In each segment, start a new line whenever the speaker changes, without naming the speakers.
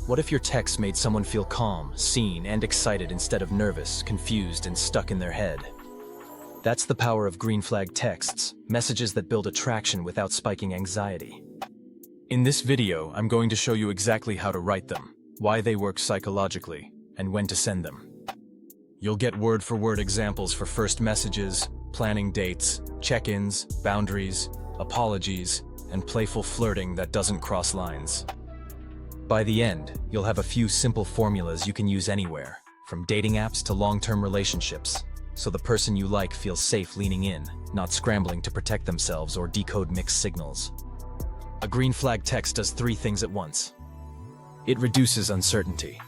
What if your text made someone feel calm, seen, and excited instead of nervous, confused, and stuck in their head? That's the power of green flag texts, messages that build attraction without spiking anxiety. In this video, I'm going to show you exactly how to write them, why they work psychologically, and when to send them. You'll get word-for-word examples for first messages, planning dates, check-ins, boundaries, apologies, and playful flirting that doesn't cross lines. By the end, you'll have a few simple formulas you can use anywhere, from dating apps to long-term relationships, so the person you like feels safe leaning in, not scrambling to protect themselves or decode mixed signals. A green flag text does three things at once. It reduces uncertainty.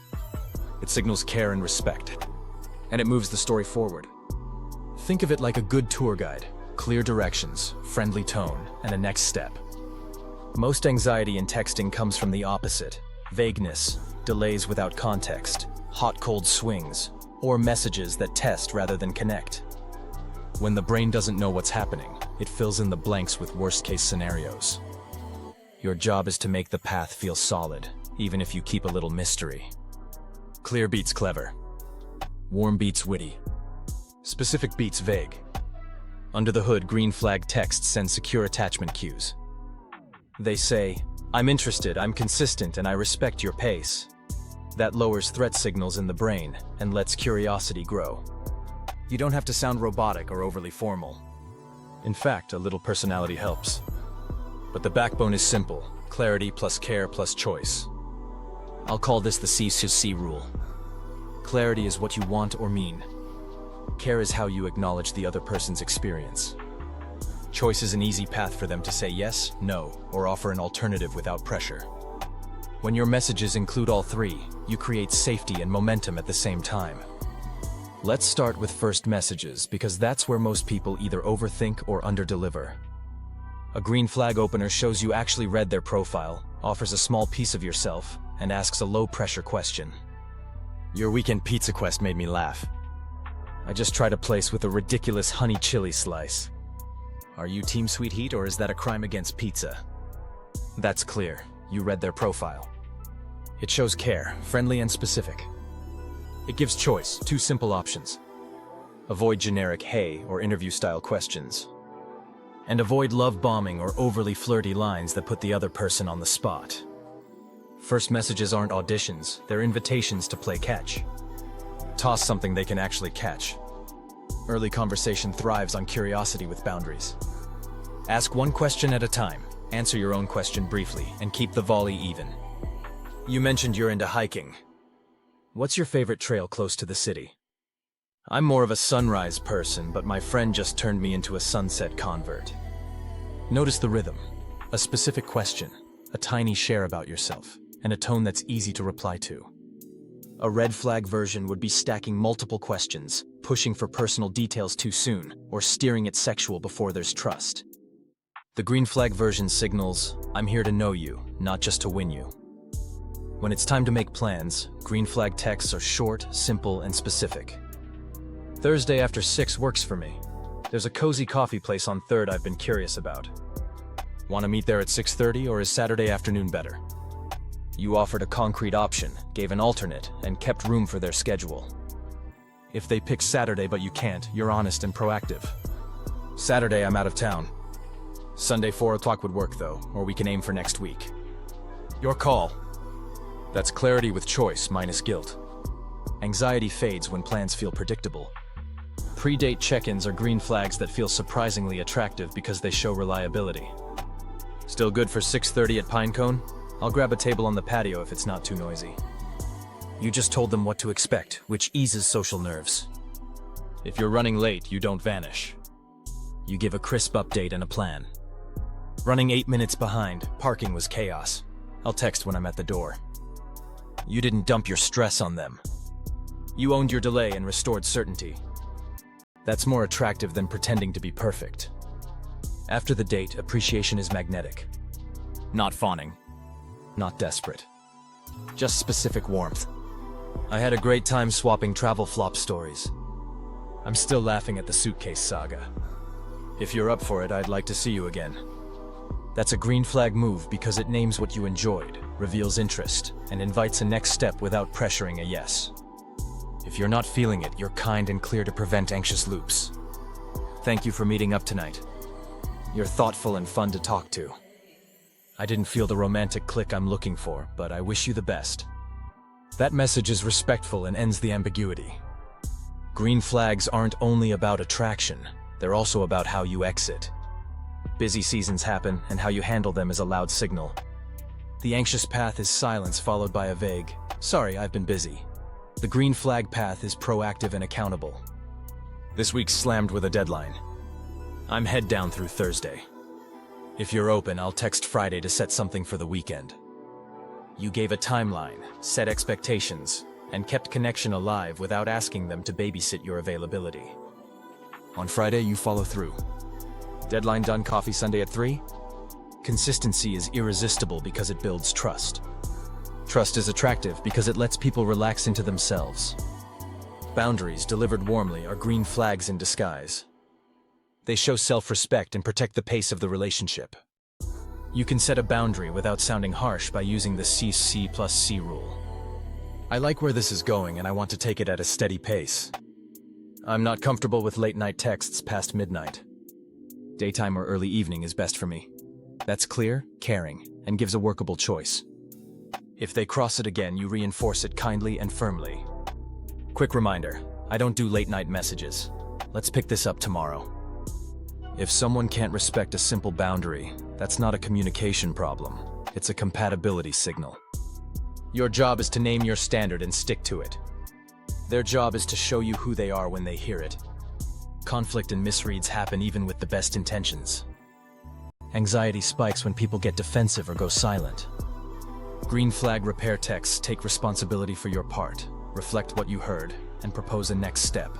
It signals care and respect. And it moves the story forward. Think of it like a good tour guide, clear directions, friendly tone, and a next step. Most anxiety in texting comes from the opposite: vagueness, delays without context, hot-cold swings, or messages that test rather than connect. When the brain doesn't know what's happening, it fills in the blanks with worst-case scenarios. Your job is to make the path feel solid, even if you keep a little mystery. Clear beats clever. Warm beats witty. Specific beats vague. Under the hood, green flag texts send secure attachment cues. They say, "I'm interested, I'm consistent, and I respect your pace." That lowers threat signals in the brain and lets curiosity grow. You don't have to sound robotic or overly formal. In fact, a little personality helps. But the backbone is simple: clarity plus care plus choice. I'll call this the C rule. Clarity is what you want or mean. Care is how you acknowledge the other person's experience. Choice is an easy path for them to say yes, no, or offer an alternative without pressure. When your messages include all three, you create safety and momentum at the same time. Let's start with first messages, because that's where most people either overthink or underdeliver. A green flag opener shows you actually read their profile, offers a small piece of yourself, and asks a low-pressure question. "Your weekend pizza quest made me laugh. I just tried a place with a ridiculous honey chili slice. Are you team sweet heat, or is that a crime against pizza?" That's clear. You read their profile. It shows care, friendly and specific. It gives choice, two simple options. Avoid generic "hey" or interview-style questions. And avoid love bombing or overly flirty lines that put the other person on the spot. First messages aren't auditions, they're invitations to play catch. Toss something they can actually catch. Early conversation thrives on curiosity with boundaries. Ask one question at a time, answer your own question briefly, and keep the volley even. You mentioned you're into hiking. What's your favorite trail close to the city? I'm more of a sunrise person, but my friend just turned me into a sunset convert. Notice the rhythm, a specific question, a tiny share about yourself, and a tone that's easy to reply to. A red flag version would be stacking multiple questions, pushing for personal details too soon, or steering it sexual before there's trust. The green flag version signals, "I'm here to know you, not just to win you." When it's time to make plans, green flag texts are short, simple, and specific. "Thursday after 6 works for me. There's a cozy coffee place on 3rd I've been curious about. Want to meet there at 6:30, or is Saturday afternoon better?" You offered a concrete option, gave an alternate, and kept room for their schedule. If they pick Saturday but you can't, you're honest and proactive. "Saturday I'm out of town. Sunday 4 o'clock would work though, or we can aim for next week." Your call. That's clarity with choice minus guilt. Anxiety fades when plans feel predictable. Pre-date check-ins are green flags that feel surprisingly attractive because they show reliability. "Still good for 6:30 at Pinecone? I'll grab a table on the patio if it's not too noisy." You just told them what to expect, which eases social nerves. If you're running late, you don't vanish. You give a crisp update and a plan. "Running 8 minutes behind, parking was chaos. I'll text when I'm at the door." You didn't dump your stress on them. You owned your delay and restored certainty. That's more attractive than pretending to be perfect. After the date, appreciation is magnetic. Not fawning. Not desperate. Just specific warmth. "I had a great time swapping travel flop stories. I'm still laughing at the suitcase saga. If you're up for it, I'd like to see you again." That's a green flag move because it names what you enjoyed, reveals interest, and invites a next step without pressuring a yes. If you're not feeling it, you're kind and clear to prevent anxious loops. Thank you for meeting up tonight. You're thoughtful and fun to talk to. I didn't feel the romantic click I'm looking for, but I wish you the best. That message is respectful and ends the ambiguity. Green flags aren't only about attraction, they're also about how you exit. Busy seasons happen, and how you handle them is a loud signal. The anxious path is silence followed by a vague, "Sorry, I've been busy." The green flag path is proactive and accountable. This week's slammed with a deadline. I'm head down through Thursday. If you're open, I'll text Friday to set something for the weekend. You gave a timeline, set expectations, and kept connection alive without asking them to babysit your availability. On Friday, you follow through. Deadline done, coffee Sunday at 3? Consistency is irresistible because it builds trust. Trust is attractive because it lets people relax into themselves. Boundaries delivered warmly are green flags in disguise. They show self-respect and protect the pace of the relationship. You can set a boundary without sounding harsh by using the C+C rule. I like where this is going and I want to take it at a steady pace. I'm not comfortable with late-night texts past midnight. Daytime or early evening is best for me. That's clear, caring, and gives a workable choice. If they cross it again, you reinforce it kindly and firmly. Quick reminder, I don't do late-night messages. Let's pick this up tomorrow. If someone can't respect a simple boundary, that's not a communication problem. It's a compatibility signal. Your job is to name your standard and stick to it. Their job is to show you who they are when they hear it. Conflict and misreads happen even with the best intentions. Anxiety spikes when people get defensive or go silent. Green flag repair texts take responsibility for your part, reflect what you heard, and propose a next step.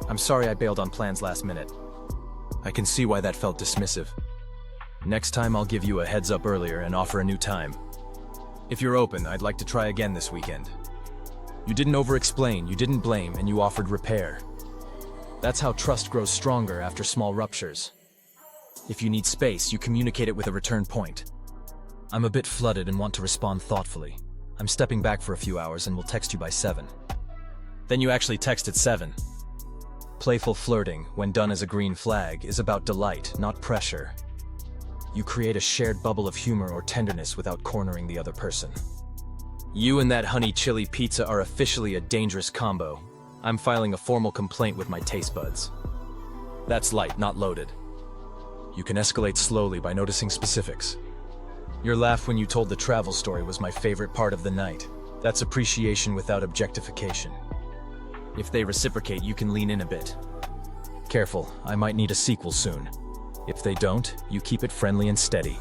I'm sorry I bailed on plans last minute. I can see why that felt dismissive. Next time I'll give you a heads up earlier and offer a new time. If you're open, I'd like to try again this weekend. You didn't over-explain, you didn't blame, and you offered repair. That's how trust grows stronger after small ruptures. If you need space, you communicate it with a return point. I'm a bit flooded and want to respond thoughtfully. I'm stepping back for a few hours and will text you by 7. Then you actually text at 7. Playful flirting, when done as a green flag, is about delight, not pressure. You create a shared bubble of humor or tenderness without cornering the other person. You and that honey chili pizza are officially a dangerous combo. I'm filing a formal complaint with my taste buds. That's light, not loaded. You can escalate slowly by noticing specifics. Your laugh when you told the travel story was my favorite part of the night. That's appreciation without objectification. If they reciprocate, you can lean in a bit. Careful, I might need a sequel soon. If they don't, you keep it friendly and steady.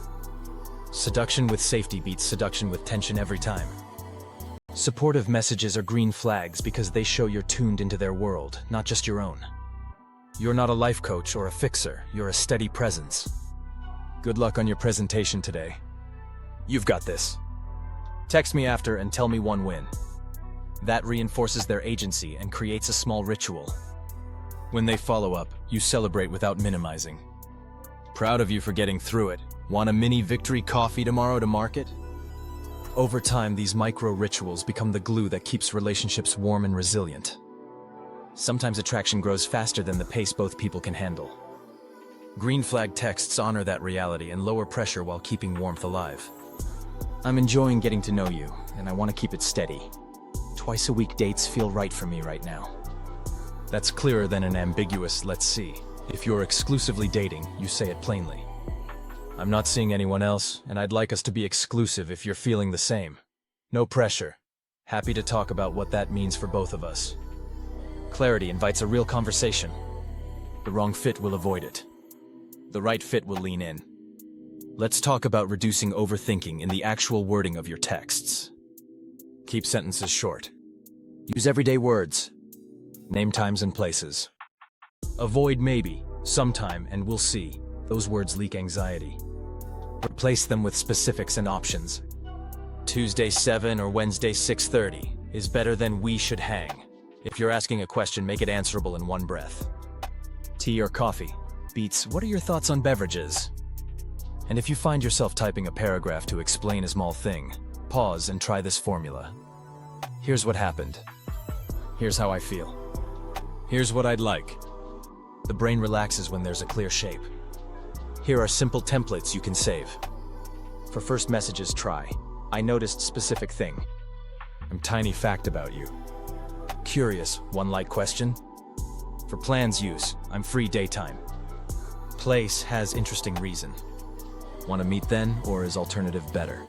Seduction with safety beats seduction with tension every time. Supportive messages are green flags because they show you're tuned into their world, not just your own. You're not a life coach or a fixer, you're a steady presence. Good luck on your presentation today. You've got this. Text me after and tell me one win. That reinforces their agency and creates a small ritual. When they follow up, you celebrate without minimizing. Proud of you for getting through it. Want a mini victory coffee tomorrow to mark it? Over time, these micro rituals become the glue that keeps relationships warm and resilient. Sometimes attraction grows faster than the pace both people can handle. Green flag texts honor that reality and lower pressure while keeping warmth alive. I'm enjoying getting to know you, and I want to keep it steady. Twice-a-week dates feel right for me right now. That's clearer than an ambiguous "let's see." If you're exclusively dating, you say it plainly. I'm not seeing anyone else, and I'd like us to be exclusive if you're feeling the same. No pressure. Happy to talk about what that means for both of us. Clarity invites a real conversation. The wrong fit will avoid it. The right fit will lean in. Let's talk about reducing overthinking in the actual wording of your texts. Keep sentences short. Use everyday words. Name times and places. Avoid maybe, sometime, and we'll see. Those words leak anxiety. Replace them with specifics and options. Tuesday 7 or Wednesday 6:30 is better than we should hang. If you're asking a question, make it answerable in one breath. Tea or coffee? Beats, what are your thoughts on beverages? And if you find yourself typing a paragraph to explain a small thing, pause and try this formula. Here's what happened. Here's how I feel. Here's what I'd like. The brain relaxes when there's a clear shape. Here are simple templates you can save. For first messages, try, I noticed specific thing. I'm tiny fact about you. Curious, one like question. For plans use, I'm free daytime. Place has interesting reason. Want to meet then, or is alternative better?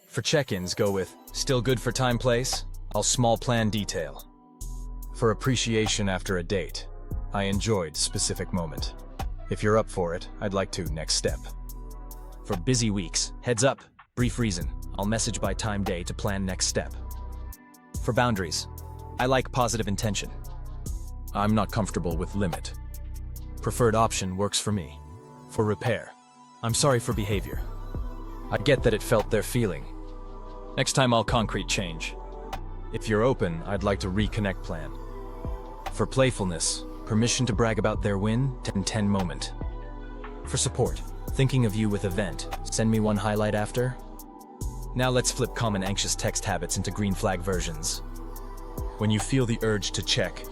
For check-ins, go with, still good for time place? I'll small plan detail. For appreciation after a date, I enjoyed specific moment. If you're up for it, I'd like to next step. For busy weeks, heads up, brief reason, I'll message by time day to plan next step. For boundaries, I like positive intention. I'm not comfortable with limit. Preferred option works for me. For repair, I'm sorry for behavior. I get that it felt their feeling. Next time I'll concrete change. If you're open, I'd like to reconnect plan. For playfulness, permission to brag about their win, 10-10 moment. For support, thinking of you with event, send me one highlight after. Now let's flip common anxious text habits into green flag versions. When you feel the urge to check,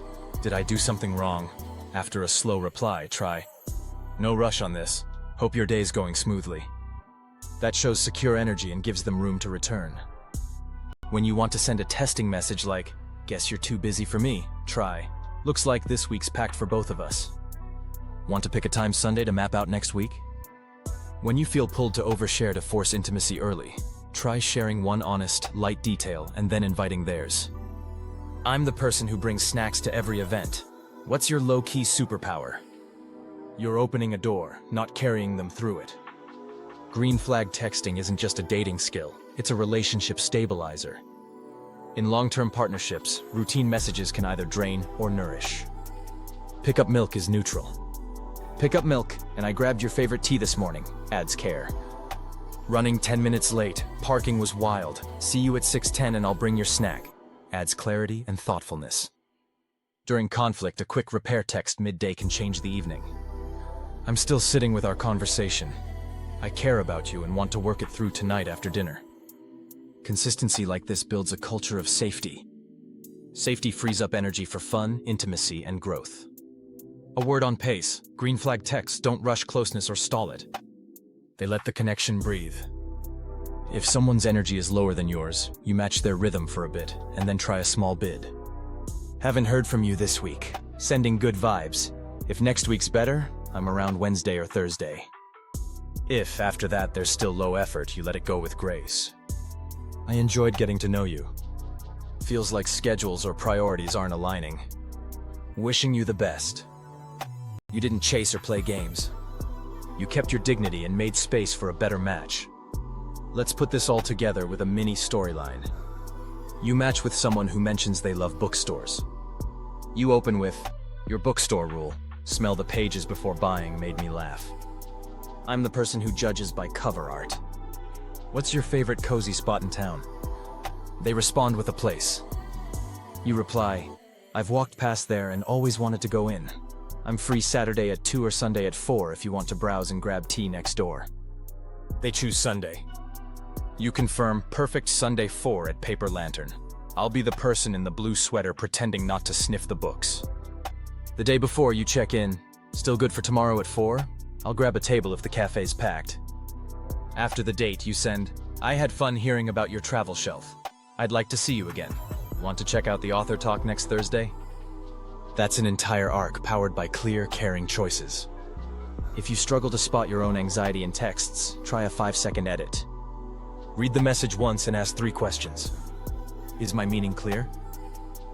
did I do something wrong? After a slow reply, try, no rush on this, hope your day's going smoothly. That shows secure energy and gives them room to return. When you want to send a testing message like, guess you're too busy for me, try, looks like this week's packed for both of us. Want to pick a time Sunday to map out next week? When you feel pulled to overshare to force intimacy early, try sharing one honest, light detail and then inviting theirs. I'm the person who brings snacks to every event. What's your low-key superpower? You're opening a door, not carrying them through it. Green flag texting isn't just a dating skill, it's a relationship stabilizer. In long-term partnerships, routine messages can either drain or nourish. Pick up milk is neutral. Pick up milk, and I grabbed your favorite tea this morning, adds care. Running 10 minutes late, parking was wild, see you at 6:10 and I'll bring your snack, adds clarity and thoughtfulness. During conflict, a quick repair text midday can change the evening. I'm still sitting with our conversation. I care about you and want to work it through tonight after dinner. Consistency like this builds a culture of safety. Safety frees up energy for fun, intimacy, and growth. A word on pace, green flag texts don't rush closeness or stall it. They let the connection breathe. If someone's energy is lower than yours, you match their rhythm for a bit, and then try a small bid. Haven't heard from you this week. Sending good vibes. If next week's better, I'm around Wednesday or Thursday. If, after that, there's still low effort, you let it go with grace. I enjoyed getting to know you. Feels like schedules or priorities aren't aligning. Wishing you the best. You didn't chase or play games. You kept your dignity and made space for a better match. Let's put this all together with a mini storyline. You match with someone who mentions they love bookstores. You open with, your bookstore rule, smell the pages before buying made me laugh. I'm the person who judges by cover art. What's your favorite cozy spot in town? They respond with a place. You reply, I've walked past there and always wanted to go in. I'm free Saturday at 2 or Sunday at 4 if you want to browse and grab tea next door. They choose Sunday. You confirm perfect Sunday 4 at Paper Lantern. I'll be the person in the blue sweater pretending not to sniff the books. The day before you check in, still good for tomorrow at 4? I'll grab a table if the cafe's packed. After the date you send, I had fun hearing about your travel shelf. I'd like to see you again. Want to check out the author talk next Thursday? That's an entire arc powered by clear, caring choices. If you struggle to spot your own anxiety in texts, try a 5-second edit. Read the message once and ask 3 questions. Is my meaning clear?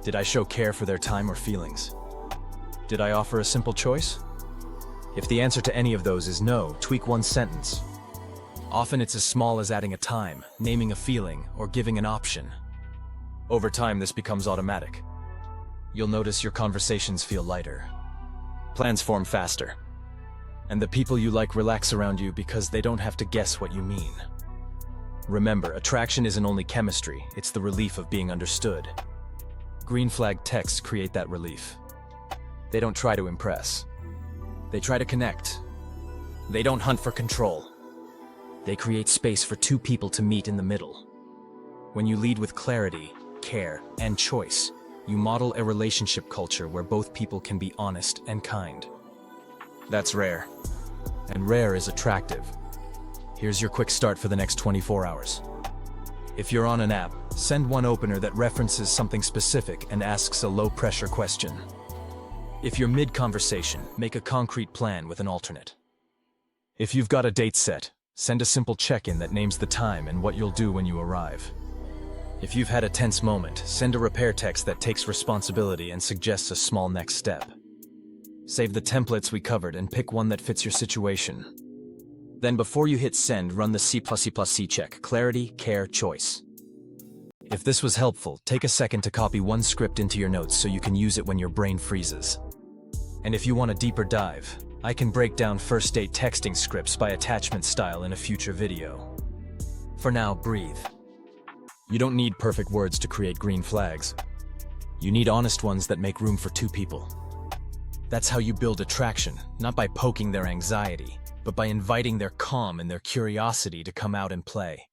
Did I show care for their time or feelings? Did I offer a simple choice? If the answer to any of those is no, tweak one sentence. Often it's as small as adding a time, naming a feeling, or giving an option. Over time, this becomes automatic. You'll notice your conversations feel lighter. Plans form faster. And the people you like relax around you because they don't have to guess what you mean. Remember, attraction isn't only chemistry, it's the relief of being understood. Green flag texts create that relief. They don't try to impress. They try to connect. They don't hunt for control. They create space for two people to meet in the middle. When you lead with clarity, care, and choice, you model a relationship culture where both people can be honest and kind. That's rare. And rare is attractive. Here's your quick start for the next 24 hours. If you're on an app, send one opener that references something specific and asks a low-pressure question. If you're mid-conversation, make a concrete plan with an alternate. If you've got a date set, send a simple check-in that names the time and what you'll do when you arrive. If you've had a tense moment, send a repair text that takes responsibility and suggests a small next step. Save the templates we covered and pick one that fits your situation. Then before you hit send, run the C++C check: clarity, care, choice. If this was helpful, take a second to copy one script into your notes so you can use it when your brain freezes. And if you want a deeper dive, I can break down first date texting scripts by attachment style in a future video. For now, breathe. You don't need perfect words to create green flags. You need honest ones that make room for two people. That's how you build attraction, not by poking their anxiety, but by inviting their calm and their curiosity to come out and play.